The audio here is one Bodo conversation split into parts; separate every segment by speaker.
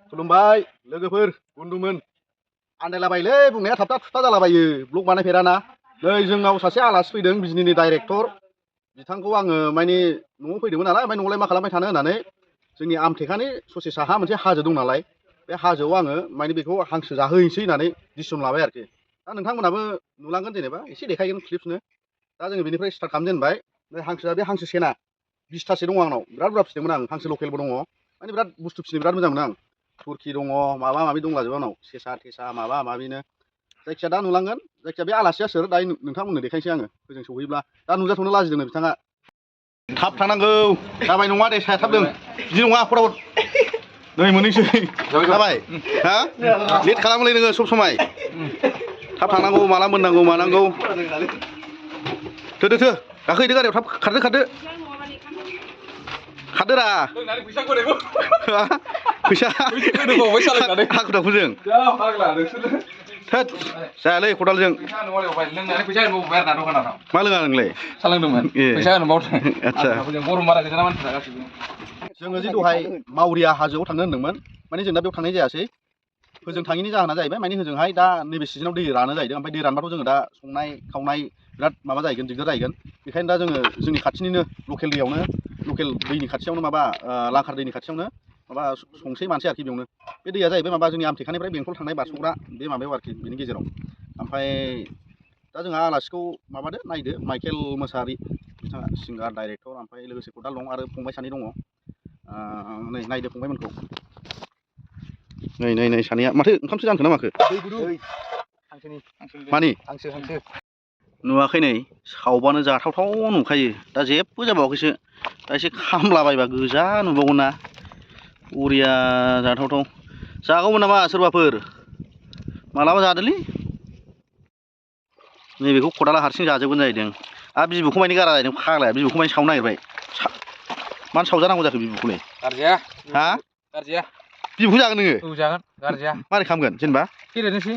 Speaker 1: खुलुमबाय लोगोफोर बन्धुमोन आन्दायलाबायलै बुंनाया थाबथा थुबथा जालाबायो ब्लग बानायफेराना नै जोंनाव सासे आलासि फैदों बिजनिनि डाइरेक्टर बिथांखौ आङो माने न'आव फैदोंमोन नालाय ओमफ्राय न'आवलाय मा खालामबाय थानो होननानै जोंनि आमथेखानि ससे साहा मोनसे हाजो दं नालाय बे हाजोआव आङो माने बेखौ हांसो जाहोहैसै होननानै डिसिसन लाबाय आरोखि दा नोंथांमोनाबो नुलांगोन जेनेबा एसे देखायगोन क्लिप्सनो दा जोङो बेनिफ्राय स्टार्ट खालामजेनबाय बे हांसोआ बे हांसो सेना 20तासो दङ आंनाव बिराद बुरजा फिसिदोंमोन आं हांसो लकेलबो दङ माने बिराद बुस्थु फिसिनो बिराद मोजां मोनो आं तुर्की दङ माबा माबि दंलाजोबो आंनाव सेसा थेसा माबा माबिनो जायखिया दा नुलांगोन जायखिया बे आलासिया सोर दायो नोंथांमोननो देखायनोसै आङो होजों सहैब्ला दा नुजाथ'नो लाजिदोंनो बिथाङा थाब थांनांगौ जाबाय नङा दे साया थाबदों बिदि नङा फटाफट नै मोननैसै जाबाय हा लेट खालामोलै नोङो सब समाय थाब थांनांगौ माला मोननांगौ मानांगौ थो गाखोहैदो गारियाव थाब खारदो खारदोरा फैसा हाखु दाखुजों थोद जायालै खदालजों मा लोङा नोंलाय आदसा जोङो जे दहाय मावरिया हाजोआव थांनो होनदोंमोन माने जों दा बेयाव थांनाय जायासै होजों थाङैनि जाहोना जाहैबाय माने होजोंहाय दा नैबे सिजोनाव दै रानो जाहैदों ओमफ्राय दै रानबाथ' जोङो दा संनाय खावनाय बिराद माबा जाहैगोन दिगदार जाहैगोन बेखायनो दा जोङो जोंनि खाथिनिनो लकेल दैयावनो लकेल दैनि खाथियावनो माबा लांखार दैनि खाथियावनो माबा संसै मानसै आरोखि बेयावनो बे दैया जाहैबाय माबा जोंनि आमथेखानिफ्राय बेंटल थांनाय बारस'ग्रा बे माबायाव आरोखि बेनि गेजेराव ओमफ्राय दा जोंहा आलासिखौ माबादो नायदो माइकेल मोसाहारि बिथाङा सिंगार डाइरेक्टर ओमफ्राय लोगोसे खदाल दं आरो फंबाय सानै दङ नै नायदो फंबायमोनखौ नै सानैया माथो ओंखामसो जानखो ना माखो मानि नुवाखै नै सावबानो जाथावथाव नुखायो दा जेबो जाबावाखैसो दा एसे खामलाबायबा गोजा नुबावगोन ना बरिया जाथावथाव जागौमोन नामा सोरबाफोर मालाबा जादोलै नैबेखौ खदाला हारसिं जाजोबगोन जाहैदों आरो बिबुखौ मानि गारा जाहैदों फाग्लाया बिबुखौ मानि सावनो नागिरबाय मानो सावजानांगौ जाखो बिबुखौलाय
Speaker 2: गारजाया
Speaker 1: हा
Speaker 2: गारजाया
Speaker 1: बिबुखौ जागोन नोङो
Speaker 2: औ जागोन गारजाया
Speaker 1: मारै खालामगोन जेनेबा
Speaker 2: फेरेदनोसै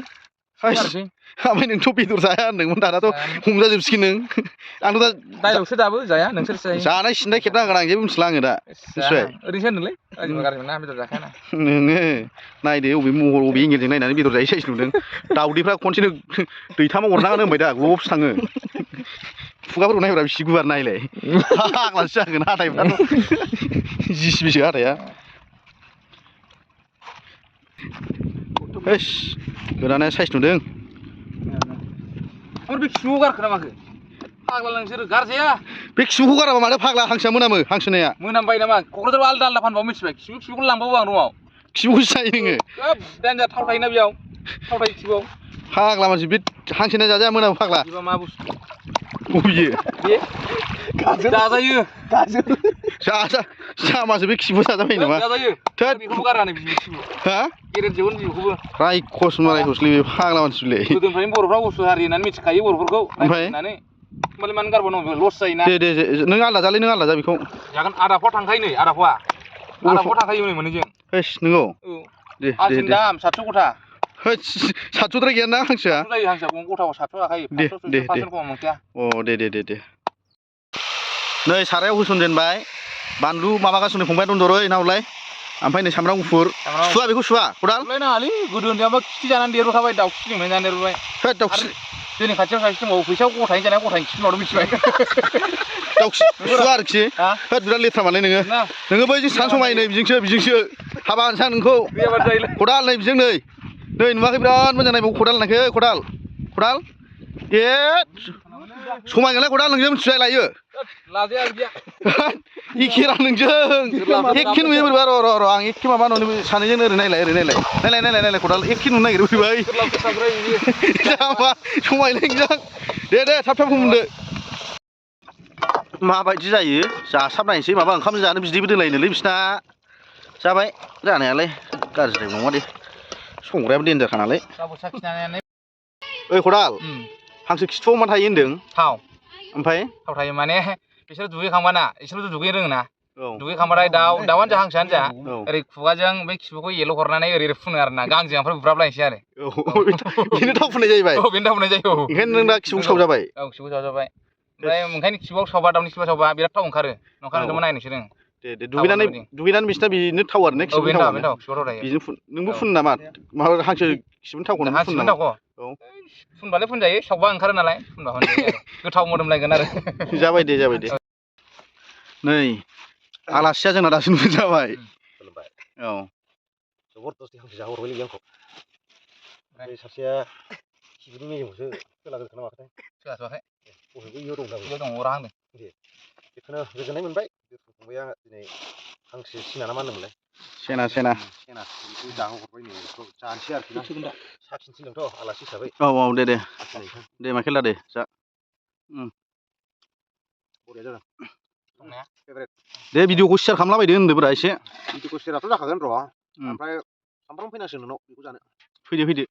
Speaker 1: ओमफ्राय नोंथ' बेदर जाया होनदोंमोन दानाथ' हमजाजोबसिगोन नों आंथ' दा
Speaker 2: दाइलगसो दाबो जाया नोंसोरसो जायो
Speaker 1: जानाय सिननाय खेबना होगोन आं जेबो मिथिला आङो दा मिथिबाय
Speaker 2: ओरैनोसो होनदोंलै रायजोबा गाज्रि मोना बेदर जाखायाना
Speaker 1: नोङो नायदो अबे महर अबे एंगेलजों नायनानै बेदर जायै साइस नुदों दाउदैफ्रा खनसेनो दैथामाव अरनाङानो होनबाय दा ग्ल'बसो थाङो खुगाफोरखौ नायब्रा बिसि गुवार नायलाय फाग्लासो जागोन हाथायफ्राथ' जिसिबिसो हाथाया हैस गोदानाया साइस नुदों
Speaker 2: ओमफ्राय बे खिबुखौ गारखो ना माखो फाग्ला नोंसोरो गारजाया
Speaker 1: बे खिबुखौ गाराबा माथो फाग्ला हांसोआ मोनामो हांसोनाया
Speaker 2: मोनामबाय नामा क'क्राझाराव आलदा आलदा फानबावो मिथिबाय खिबुखौ लांबावो आं न'आव
Speaker 1: खिबुखौसो जायो नोङो
Speaker 2: दाइनजा थाव थायोना बेयाव थाव थायो खिबुआव
Speaker 1: फाग्ला मानसि बे हांसोनाया जाजाया मोनामो फाग्ला
Speaker 2: बेबा मा बुस्थु
Speaker 1: बबेयो
Speaker 2: बे जाजायो
Speaker 1: जामासो बे खिबु जाजाबाय नामा
Speaker 2: जाजायो
Speaker 1: थोद
Speaker 2: बेखौबो गारानो बिबु
Speaker 1: हा
Speaker 2: गेरेन्टियावनो बिबुखौबो
Speaker 1: रायखसलै बे फाग्ला मानसिलै
Speaker 2: गोदोनिफ्रायनो बर'फ्रा असु हारि होननानै मिथिखायो बर'फोरखौ
Speaker 1: ओमफ्राय
Speaker 2: होननानै होमबालाय मानो गारबावनांगौ लस जायोना
Speaker 1: दे नों आलदा जालै नों आलदा जा बेखौ
Speaker 2: जागोन आधा फुवा थांखायो नै आधा फुवा थांखायो नै मोननैजों
Speaker 1: हैस नंगौ
Speaker 2: औ
Speaker 1: दे
Speaker 2: दाम 700 गथा
Speaker 1: हैस 700द्राय गैया ना हांसोआ
Speaker 2: जायो हांसोआ गथाव 700 थाखायो 500 खम मोनखाया
Speaker 1: अ दे नै सारायाव होसनजेनबाय बानलु माबागासिनो फंबाय दन्दरै नावलाय ओमफ्राय नै सामब्राम गुफुर सुवा बेखौ सुवा खदाल
Speaker 2: नाङालै गोदो उन्दैयावबा खिथि जानानै देरबोखाबाय दाउखि जोंनो जानानै देरबोबाय
Speaker 1: है दाउखि
Speaker 2: जोंनि खाथियाव सासे दंबावो फैसायाव गथायैनो जानाया गथायैनो खिथि मावदों मिथिबाय
Speaker 1: दाउखि सुवा आरोखि होद बिराद लेथ्रा मालै नोङो बैजों सान समाय नै बिजोंसो हाबा होनोसै आं नोंखौ खदाल नै बिजों नै नुवाखै बिराद मोजां नायबाव खदाल होननायखौ खदाल ए समायगोनलाय खदाल नोंजों मिथिबाय लायो
Speaker 2: लाजाया बिदिया
Speaker 1: एखेरा नोंजों एखे नुयो बोरैबा र' आं एखे माबा न'नि सानैजों ओरै नायलाय खदाल एखे नुनो नागिरो बोरैबा समायलाय दे थाब फोमोनदो माबायदि जायो जासाब नायनोसै माबा ओंखाम जानो बिदैबो दोनलायनोलै बिसिना जाबाय जानायालाय गाज्रि नङा दे संग्रायाबो देन्जारखा नालाय ओइ खदाल हांसो खिथुआव मा थायो होनदों
Speaker 2: थाव
Speaker 1: ओमफ्राय
Speaker 2: थाव थायो माने बिसोर दुगैखांबाना बिसोरबो दुगैनो रोङोना दुगैखांबाथाय दाउआनो जा हांसोआनो जा ओरै खुगाजों बै खिबुखौ एल' हरनानै ओरै फुनो आरोना गांजों ओमफ्राय बुब्राबलायनोसै आरो
Speaker 1: बेनो थाव फुननाय जाहैबाय
Speaker 2: बेनो थाव फुननाय जायो
Speaker 1: ओंखायनो नों दा खिबुखौ सावजाबाय
Speaker 2: औ खिबुखौ सावजाबाय ओमफ्राय ओंखायनो खिबुआव सावबा दाउनि खिबुआव सावबा बिराद थाव ओंखारो नंखायनो नायनोसै नों
Speaker 1: दे दुगैनानै बिसिना बेनो थाव आरो ने
Speaker 2: औ
Speaker 1: खिबुनि
Speaker 2: बेनो
Speaker 1: थावा
Speaker 2: बेनो खिबुआव थायो
Speaker 1: बेजों नोंबो फुन नामा माबा हांसो खिबुनि थावखौनो
Speaker 2: हा
Speaker 1: फुन
Speaker 2: सिमोन
Speaker 1: नामा
Speaker 2: थावखौ
Speaker 1: औ
Speaker 2: फुनबालाय फुनजायो सावबा ओंखारो नालाय फुनबा फुनजायो आरो गोथाव मोदोमलायगोन आरो
Speaker 1: जाबाय दे नै आलासिया जोंना दासो नुजाबाय औ
Speaker 3: जबरदस्ति हांसो जाहरबायलै आंखौ ओमफ्राय सासेया खिबुनि मेजेमखौसो सोलागोनखोना माखोथाय
Speaker 2: सोलाथ'वाखै
Speaker 3: बबेबो इयाव दं दाबो
Speaker 2: बेयाव दं अरा हांदों
Speaker 3: बेखौनो गोजोननाय मोनबाय फंबाया दिनै हांसो सिना ना मा होनोमोनलाय
Speaker 1: सेना
Speaker 3: बेखौ जाहोहरबाय नै बेखौ जानोसै आरोखि ना साखिनो थिनदोंथ' आलासि हिसाबै
Speaker 1: औ दे माइखेला दे जा
Speaker 3: बरिया जादों
Speaker 2: संनाया
Speaker 1: दे भिडिअखौ शेयार खालामलाबायदो होनदोब्रा एसे
Speaker 3: भिडिअखौ शेयाराथ' जाखागोन र' ओमफ्राय सामफ्राम फैनांसिगोन नोंनाव बेखौ जानो
Speaker 1: फैदो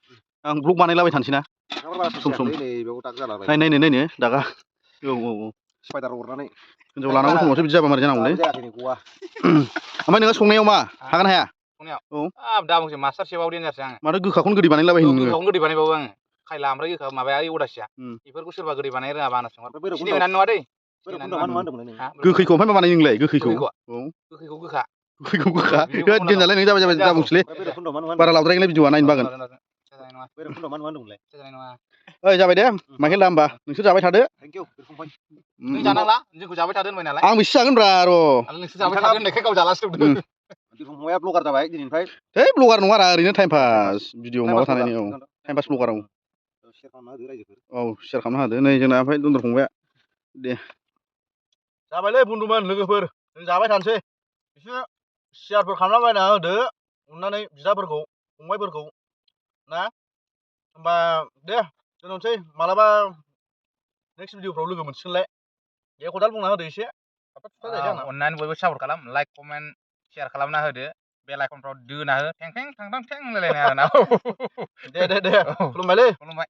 Speaker 1: आं ब्लग बानायलाबाय थानोसै ना सम
Speaker 3: नै बेयाव दाग जालाबाय
Speaker 1: नायनो दागा औ
Speaker 3: स्पाइडार अरनानै
Speaker 1: हिनजाव लानांगौ समावसो बिदि जाबा मारै जानांगौलै
Speaker 3: जायाखै गवा
Speaker 1: ओमफ्राय नोङो संनायाव मा हागोन हाया
Speaker 2: संनायाव
Speaker 1: औ
Speaker 2: दाबुंसै मास्टार शेफआव देनजारसै आङो
Speaker 1: माथो गोखाखौनो गोदै बानायलाबायो नोङो
Speaker 2: गोखाखौनो गोदै बानायबावो आङो खायला ओमफ्राय गोखा माबाया अदासिया बेफोरखौ सोरबा गोदै बानाय रोङाबा आंना सोंहर सिनि मोननाय नङा दै
Speaker 1: गोखैखौ ओमफ्राय मा बानायो नोंलाय गोखैखौ
Speaker 2: गोखा
Speaker 1: होद दोनजालाय नों जाबाय दाबुंसैलै बारा लावद्रायगोनलै भिडिअआ नायनो बागोन ओइ जाबाय दे माइखेल दा होमबा नोंसोर जाबाय थादो
Speaker 2: नों जानांला जोंखौ जाबाय थादो होनबाय नालाय
Speaker 1: आं बेसे जागोन र'
Speaker 2: नोंसोर जाबाय थादो होननायखाय गाव जालासो जोबदों
Speaker 3: फंबाया ब्लगार जाबाय दिनैनिफ्राय
Speaker 1: है ब्लगार नङा ओरैनो टाइम पास भिडिअ माबा थानायनि औ टाइम पास ब्लगार औ
Speaker 3: शेयार खालामना होदो रायजोफोर
Speaker 1: औ शेयार खालामना होदो नै जोंना ओमफ्राय दन्दर फंबाया दे जाबायलै बन्दुमोन लोगोफोर जों जाबाय थानोसै एसे शेयारफोर खालामलाबायना होदो अननानै बिदाफोरखौ फंबायफोरखौ ना होमबा दे दोननोसै मालाबा नेक्स्ट भिडिअफ्राव लोगो मोनसिगोनलाय दे खदाल बुंना होदो एसे
Speaker 2: अननानै बयबो सापर्ट खालाम लाइक कमेन्ट शेयार खालामना होदो बेल आइकनफ्राव दोना हो थें थें थां थां थें होनलायलायनाय आरोना
Speaker 1: दे खुलुमबायलै
Speaker 2: खुलुमबाय